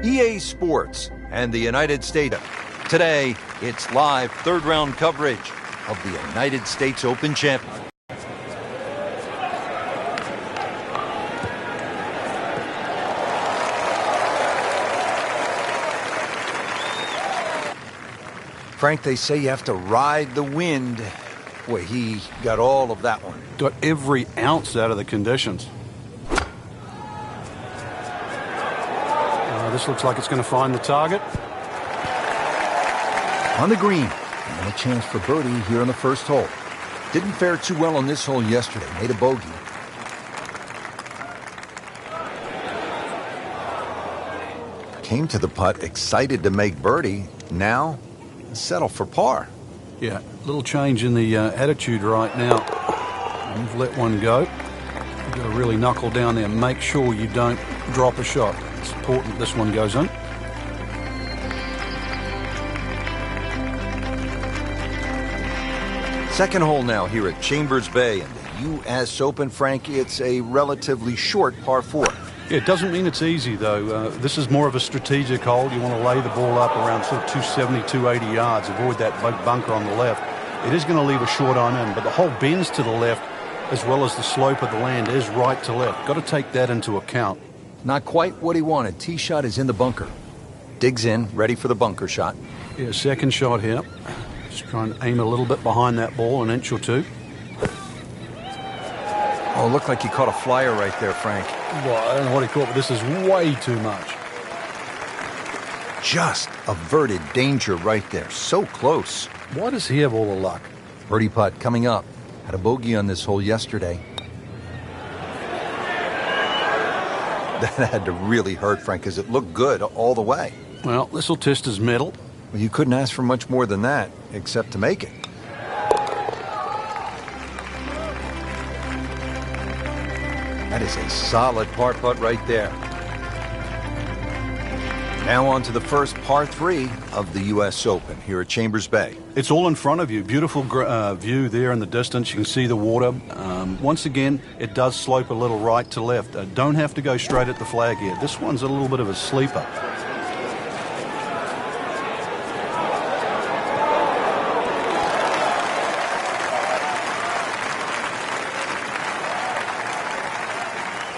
EA Sports, and the United States. Today, it's live third-round coverage of the United States Open Champion. Frank, they say you have to ride the wind. Boy, he got all of that one. Got every ounce out of the conditions. This looks like it's going to find the target. On the green, and a chance for birdie here on the first hole. Didn't fare too well on this hole yesterday. Made a bogey. Came to the putt, excited to make birdie. Now, settle for par. Yeah, little change in the attitude right now. You've let one go. You've got to really knuckle down there. Make sure you don't drop a shot. It's important this one goes in. Second hole now here at Chambers Bay in the U.S. Open. Frank, it's a relatively short par 4. Yeah, it doesn't mean it's easy, though. This is more of a strategic hole. You want to lay the ball up around sort of 270, 280 yards. Avoid that big bunker on the left. It is going to leave a short iron in, but the hole bends to the left as well as the slope of the land is right to left. Got to take that into account. Not quite what he wanted. Tee shot is in the bunker. Digs in, ready for the bunker shot. Yeah, second shot here. Just try and aim a little bit behind that ball, an inch or two. Oh, looked like he caught a flyer right there, Frank. Well, I don't know what he caught, but this is way too much. Just averted danger right there. So close. Why does he have all the luck? Birdie putt coming up. Had a bogey on this hole yesterday. That had to really hurt, Frank, because it looked good all the way. Well, this will test his mettle. Well, you couldn't ask for much more than that, except to make it. That is a solid par putt right there. Now on to the first par 3 of the U.S. Open here at Chambers Bay. It's all in front of you. Beautiful view there in the distance. You can see the water. Once again, it does slope a little right to left. Don't have to go straight at the flag here. This one's a little bit of a sleeper.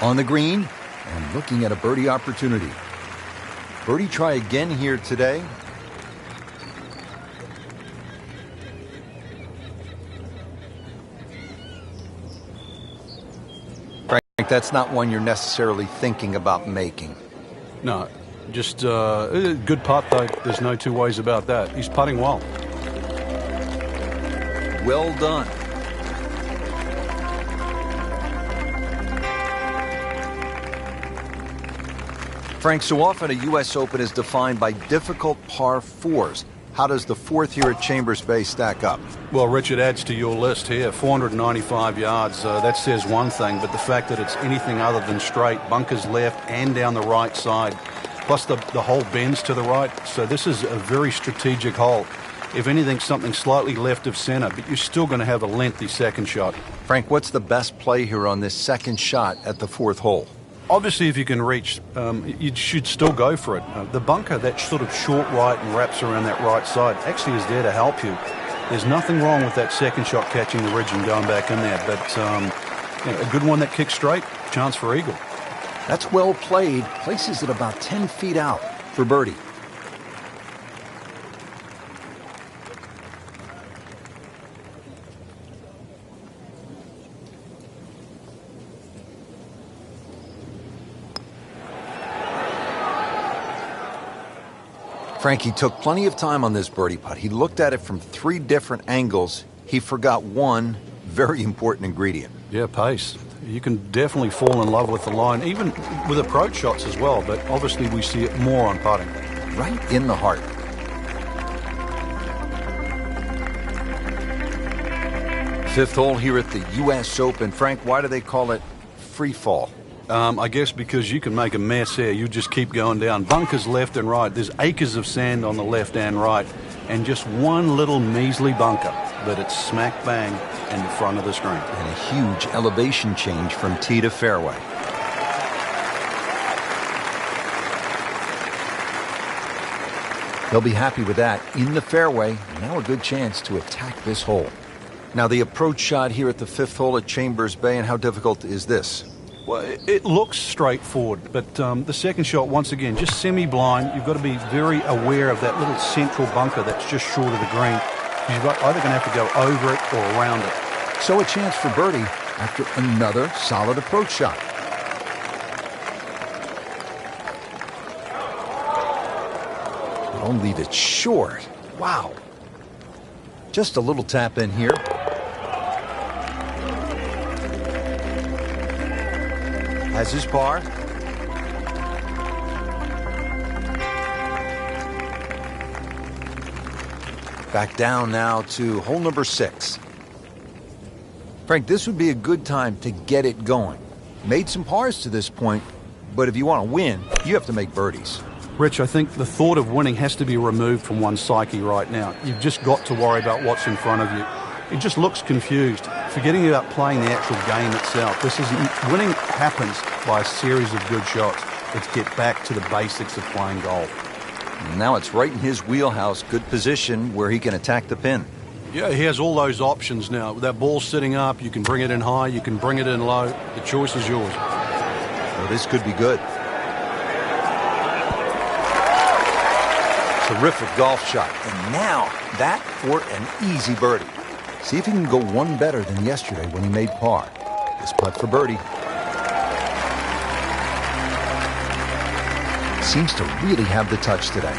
On the green, and looking at a birdie opportunity. Birdie try again here today. Frank, that's not one you're necessarily thinking about making. No, just good putt, though. There's no two ways about that. He's putting well. Well done. Frank, so often a U.S. Open is defined by difficult par 4s. How does the fourth here at Chambers Bay stack up? Well, Rich, it adds to your list here. 495 yards, that says one thing, but the fact that it's anything other than straight, bunkers left and down the right side, plus the hole bends to the right, so this is a very strategic hole. If anything, something slightly left of center, but you're still going to have a lengthy second shot. Frank, what's the best play here on this second shot at the fourth hole? Obviously, if you can reach, you should still go for it. The bunker, that sort of short right and wraps around that right side, actually is there to help you. There's nothing wrong with that second shot catching the ridge and going back in there, but a good one that kicks straight, chance for eagle. That's well played. Places it about 10 feet out for birdie. Frankie took plenty of time on this birdie putt. He looked at it from 3 different angles. He forgot one very important ingredient. Yeah, pace. You can definitely fall in love with the line, even with approach shots as well, but obviously we see it more on putting. Right in the heart. Fifth hole here at the U.S. Open. Frank, why do they call it free fall? I guess because you can make a mess here. You just keep going down. Bunkers left and right. There's acres of sand on the left and right. And just one little measly bunker. But it's smack bang in the front of the screen. And a huge elevation change from tee to fairway. He'll be happy with that. In the fairway, now a good chance to attack this hole. Now the approach shot here at the 5th hole at Chambers Bay, and how difficult is this? Well, it looks straightforward, but the second shot, once again, just semi-blind. You've got to be very aware of that little central bunker that's just short of the green. You're either going to have to go over it or around it. So a chance for birdie after another solid approach shot. Don't leave it short. Wow. Just a little tap in here. Has his par. Back down now to hole number 6. Frank, this would be a good time to get it going. Made some pars to this point, but if you want to win, you have to make birdies. Rich, I think the thought of winning has to be removed from one's psyche right now. You've just got to worry about what's in front of you. It just looks confused, forgetting about playing the actual game itself. Winning happens by a series of good shots. Let's get back to the basics of playing golf. Now it's right in his wheelhouse, good position where he can attack the pin. Yeah, he has all those options now. With that ball sitting up, you can bring it in high, you can bring it in low. The choice is yours. Well, this could be good. Terrific golf shot. And now that for an easy birdie. See if he can go one better than yesterday when he made par. This putt for birdie. Seems to really have the touch today.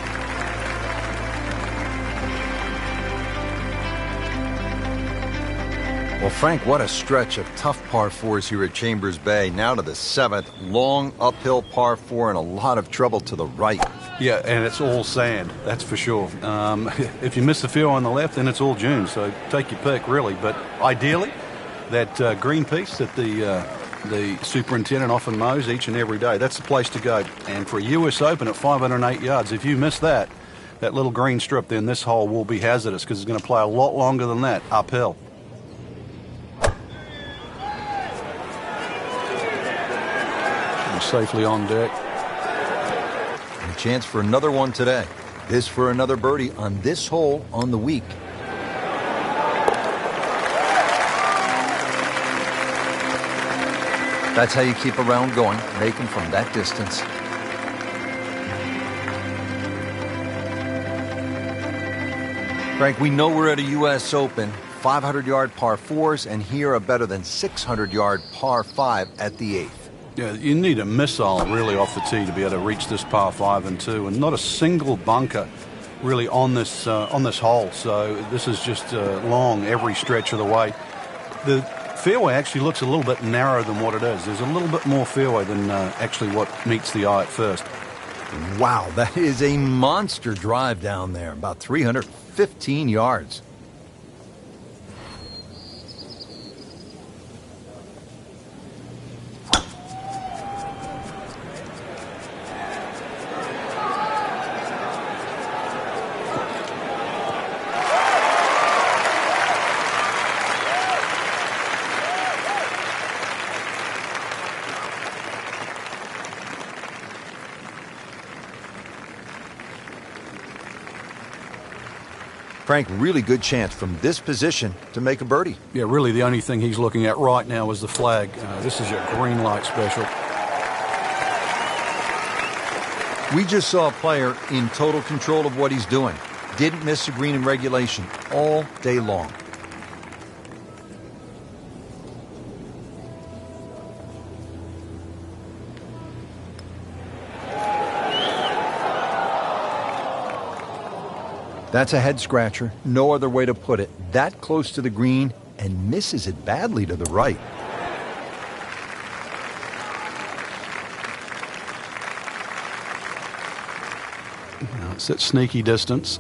Well, Frank, what a stretch of tough par 4s here at Chambers Bay. Now to the 7th. Long uphill par 4 and a lot of trouble to the right. Yeah, and it's all sand, that's for sure. If you miss the field on the left, then it's all dunes, so take your pick, really. But ideally, that green piece that the superintendent often mows each and every day, that's the place to go. And for a U.S. Open at 508 yards, if you miss that little green strip, then this hole will be hazardous because it's going to play a lot longer than that uphill. And safely on deck. A chance for another one today. This for another birdie on this hole on the week. That's how you keep a round going, making from that distance. Frank, we know we're at a U.S. Open. 500-yard par 4s, and here a better than 600-yard par 5 at the 8th. Yeah, you need a missile really off the tee to be able to reach this par 5 and 2, and not a single bunker really on this hole. So this is just long every stretch of the way. The fairway actually looks a little bit narrower than what it is. There's a little bit more fairway than actually what meets the eye at first. Wow, that is a monster drive down there, about 315 yards. Frank, really good chance from this position to make a birdie. Yeah, really the only thing he's looking at right now is the flag. This is your green light special. We just saw a player in total control of what he's doing. Didn't miss a green in regulation all day long. That's a head scratcher. No other way to put it. That close to the green and misses it badly to the right. It's that sneaky distance.